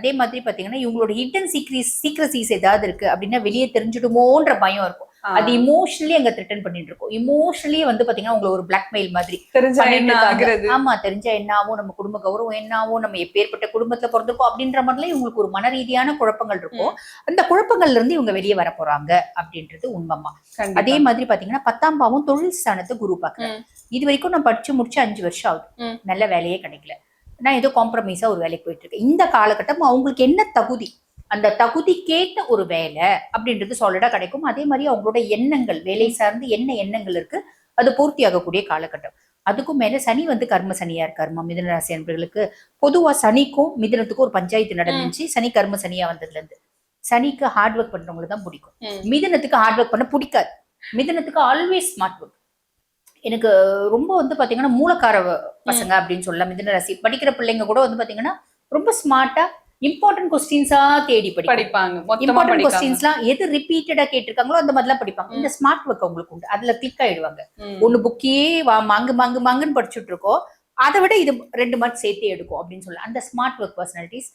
அதே மாதிரி பாத்தீங்கன்னா இவங்களோட ஹிடன் சீக்ரசிஸ் ஏதாவது இருக்கு அப்படின்னா வெளியே தெரிஞ்சிடுமோன்ற பயம் இருக்கும். அது இமோஷனலி அங்க த்ரெட்டன் பண்ணிட்டு இருக்கும். இமோஷனலி வந்து பாத்தீங்கன்னா உங்களை ஒரு பிளாக்மெயில் மாதிரி ஆமா, தெரிஞ்சா என்ன ஆகும், நம்ம குடும்ப கௌரவம் என்ன ஆகும், நம்ம எப்பேற்பட்ட குடும்பத்துல பிறந்திருக்கோம் அப்படின்ற மாதிரிலாம் இவங்களுக்கு ஒரு மன ரீதியான குழப்பங்கள் இருக்கும். அந்த குழப்பங்கள்ல இருந்து இவங்க வெளியே வர போறாங்க அப்படின்றது உண்மைமா. அதே மாதிரி பாத்தீங்கன்னா 10ஆம் பாவம் தொழில் ஸ்தானத்தை குரு பாக்குறேன். இது வரைக்கும் நான் படிச்சு முடிச்சு 5 வருஷம் ஆகுது, நல்ல வேலையே கிடைக்கல, நான் ஏதோ காம்ப்ரமைஸா ஒரு வேலைக்கு போயிட்டு இருக்கேன். இந்த காலகட்டம் அவங்களுக்கு என்ன தகுதி, அந்த தகுதிக்கேற்ற ஒரு வேலை அப்படின்றது சாலிடா கிடைக்கும். அதே மாதிரி அவங்களோட எண்ணங்கள், வேலை சார்ந்து என்ன எண்ணங்கள் இருக்கு அது பூர்த்தி ஆகக்கூடிய காலகட்டம். அதுக்கும் மேல சனி வந்து கர்ம சனியா இருக்காருமா மிதுன ராசி அன்பர்களுக்கு. பொதுவா சனிக்கும் மிதுனத்துக்கும் ஒரு பஞ்சாயத்து நடந்துச்சு. சனி கர்ம சனியா வந்ததுல இருந்து. சனிக்கு ஹார்ட் ஒர்க் பண்றவங்களுக்கு தான் பிடிக்கும், மிதுனத்துக்கு ஹார்ட் ஒர்க் பண்ண பிடிக்காது. மிதுனத்துக்கு ஆல்வேஸ் ஸ்மார்ட் ஒர்க். எனக்கு ரொம்ப வந்து பாத்தீங்கன்னா மூலக்கார பசங்க அப்படின்னு சொல்லலாம் மிதுன ராசி. படிக்கிற பிள்ளைங்க கூட வந்து பாத்தீங்கன்னா ரொம்ப ஸ்மார்ட்டா இம்பார்ட்டன்ட் கொஸ்டின்ஸா தேடி படிப்பாங்க. இம்பார்ட்டன்ட் கொஸ்டின்ஸ்லாம் எது ரிப்பீட்டடா கேட்டிருக்காங்களோ அந்த மாதிரிலாம் படிப்பாங்க. இந்த ஸ்மார்ட் ஒர்க் அவங்களுக்கு உண்டு, அதுல கிளிக் ஆயிடுவாங்க. ஒண்ணு புக்கே மாங்குன்னு படிச்சுட்டு இருக்கோம், அதை விட இது 2 மார்க் சேர்த்தே எடுக்கும் அப்படின்னு சொல்லலாம். அந்த ஸ்மார்ட் ஒர்க் பர்சனாலிட்டிஸ்.